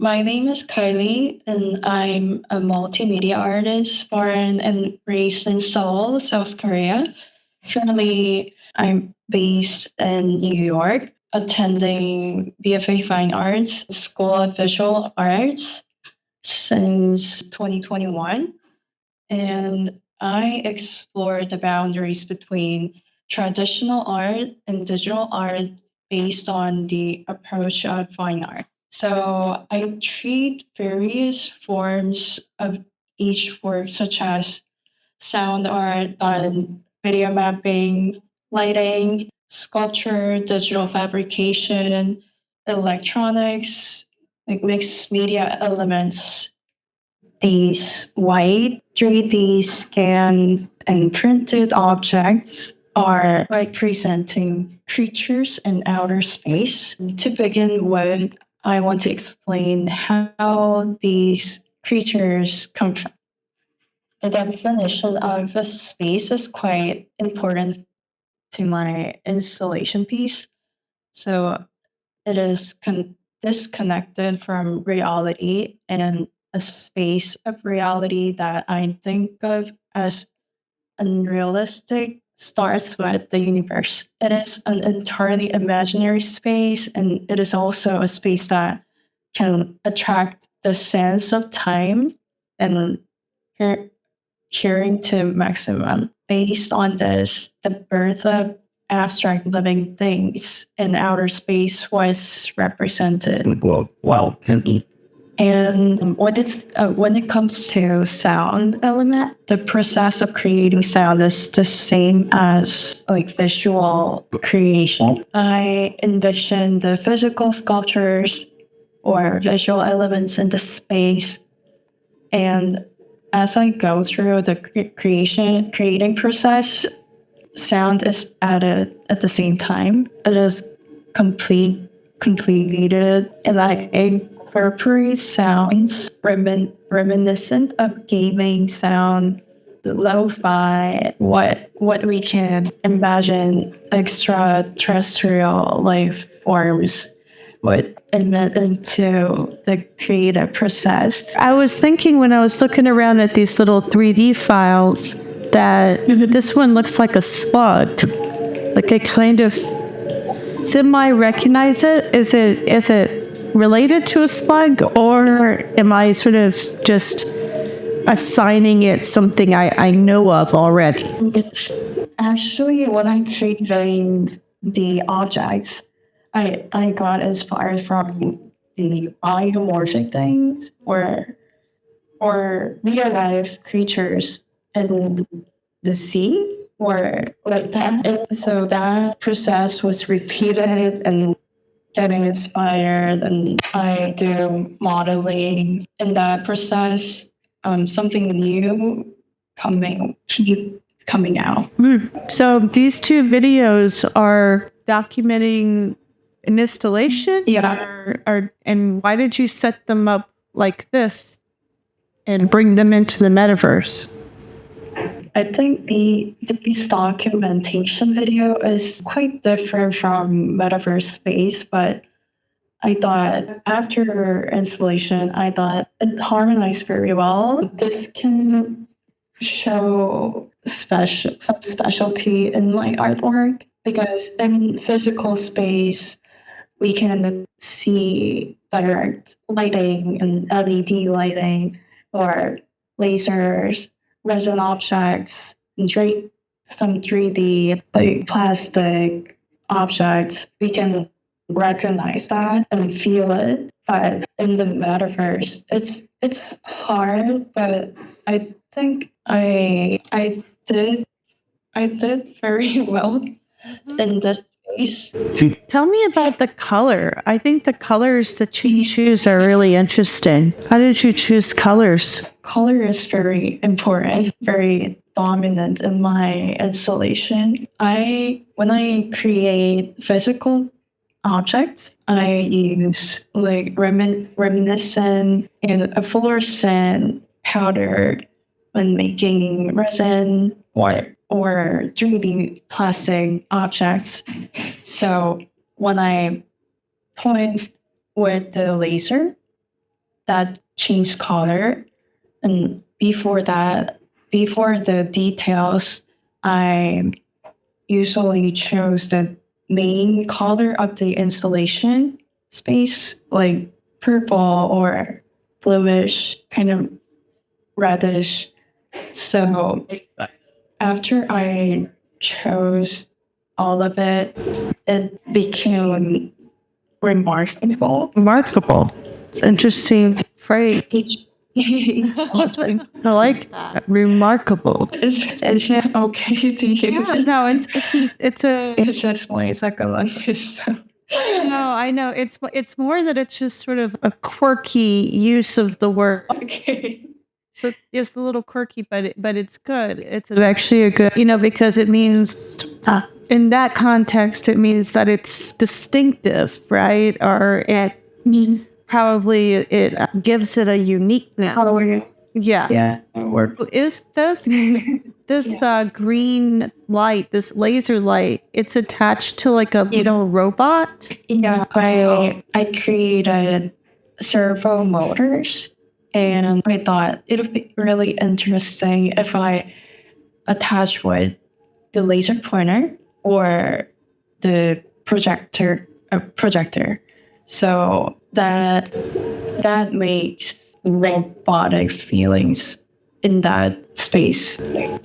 My name is Kylie, and I'm a multimedia artist born and raised in Seoul, South Korea. Currently, I'm based in New York, attending BFA Fine Arts School of Visual Arts since 2021. And I explore the boundaries between traditional art and digital art based on the approach of fine art. So I treat various forms of each work, such as sound art, on video mapping, lighting, sculpture, digital fabrication, electronics, like mixed media elements. These white 3D scanned and printed objects are representing creatures in outer space. To begin with, I want to explain how these creatures come from. The definition of a space is quite important to my installation piece. So it is disconnected from reality and a space of reality that I think of as unrealistic starts with the universe. It is an entirely imaginary space, and it is also a space that can attract the sense of time and here- hearing to maximum. Based on this, the birth of abstract living things in outer space was represented. And when it comes to sound element, the process of creating sound is the same as like visual creation. I envision the physical sculptures or visual elements in the space, and as I go through the creating process, sound is added at the same time. It is completed, and like incorporates sounds reminiscent of gaming sound, lo-fi, what we can imagine extraterrestrial life forms would admit into the creative process. I was thinking when I was looking around at these little 3D files that this one looks like a slug. Like I kind of semi-recognize it. Is it related to a slug, or am I sort of just assigning it something I know of already? Actually, when I'm creating the objects, I got inspired from the biomorphic things or real life creatures in the sea or like that. And so that process was repeated and getting inspired, and I do modeling in that process. Something new keep coming out. So these two videos are documenting an installation? Yeah. And why did you set them up like this and bring them into the metaverse? I think this documentation video is quite different from metaverse space, but I thought after installation, I thought it harmonized very well. This can show some specialty in my artwork because in physical space we can see direct lighting and LED lighting or lasers, resin objects, and some 3D like plastic objects. We can recognize that and feel it. But in the metaverse, it's hard, but I think I did very well in this space. Tell me about the color. I think the colors that you choose are really interesting. How did you choose colors? Color is very important, very dominant in my installation. When I create physical objects, I use like reminiscent and a fluorescent powder when making resin or 3D plastic objects. So when I point with the laser, that changed color. And before that, before the details, I usually chose the main color of the installation space, like purple or bluish, kind of reddish. So after I chose all of it, it became remarkable. Remarkable. It's interesting phrase. I I like that. Remarkable. Is it okay to use? Yeah, no, it's a It's just my second language. So. no, I know. It's more that it's just sort of a quirky use of the word. Okay. So it's a little quirky, but it's good. It's actually a good, because it means in that context, it means that it's distinctive, right? Or it probably it gives it a uniqueness. Yeah. Yeah. Is this green light, this laser light? It's attached to like a little robot. Yeah, I created servo motors, and I thought it would be really interesting if I attach with the laser pointer or the projector. So that makes robotic feelings in that space.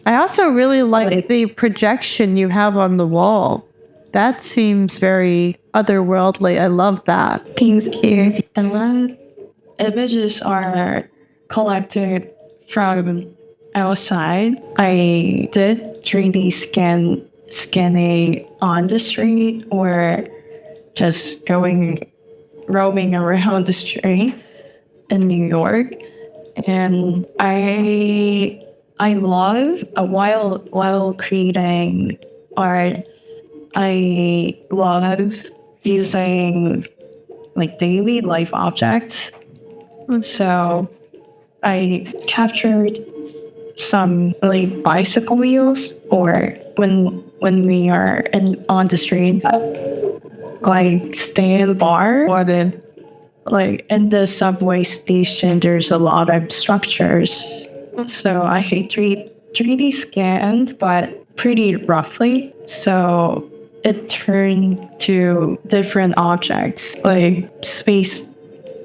I also really like the projection you have on the wall. That seems very otherworldly. I love that. Thank you. And then images are collected from outside. I did 3D scanning on the street or just roaming around the street in New York. And I love while creating art, I love using like daily life objects. So I captured some like bicycle wheels, or when we are on the street, like stay in the bar, or then like in the subway station, there's a lot of structures. So I 3D scanned, but pretty roughly. So it turned to different objects, like space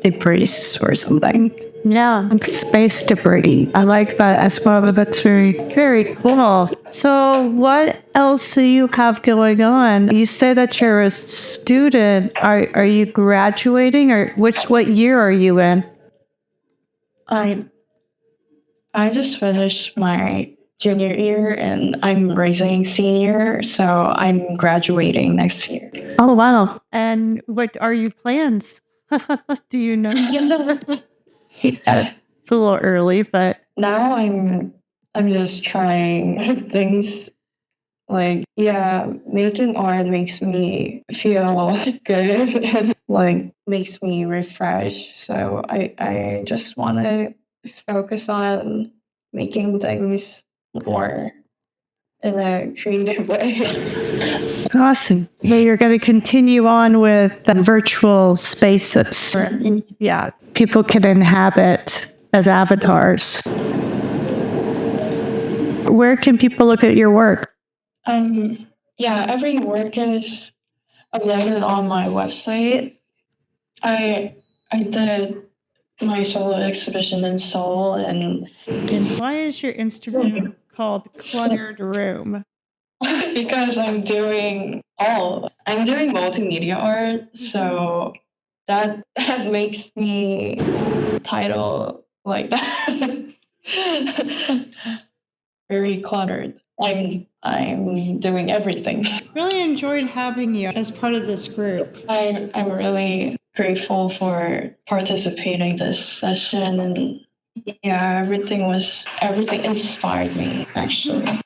debris or something. Yeah, like space debris. I like that as well. That's very, very cool. So, what else do you have going on? You say that you're a student. Are you graduating, or what year are you in? I just finished my junior year and I'm raising senior, so I'm graduating next year. Oh wow! And what are your plans? Do you know? It's a little early, but Now I'm just trying things. Like, yeah, making art makes me feel good and like makes me refresh. So I just want to focus on making things more in a creative way. awesome. So you're going to continue on with the virtual spaces. Yeah, people can inhabit as avatars. Where can people look at your work? Yeah, every work is uploaded on my website. I did my solo exhibition in Seoul, and why is your Instagram called Cluttered Room? because I'm doing multimedia art, so that makes me title like that. Very cluttered. I'm doing everything. Really enjoyed having you as part of this group. I'm really grateful for participating in this session, and yeah, everything inspired me actually.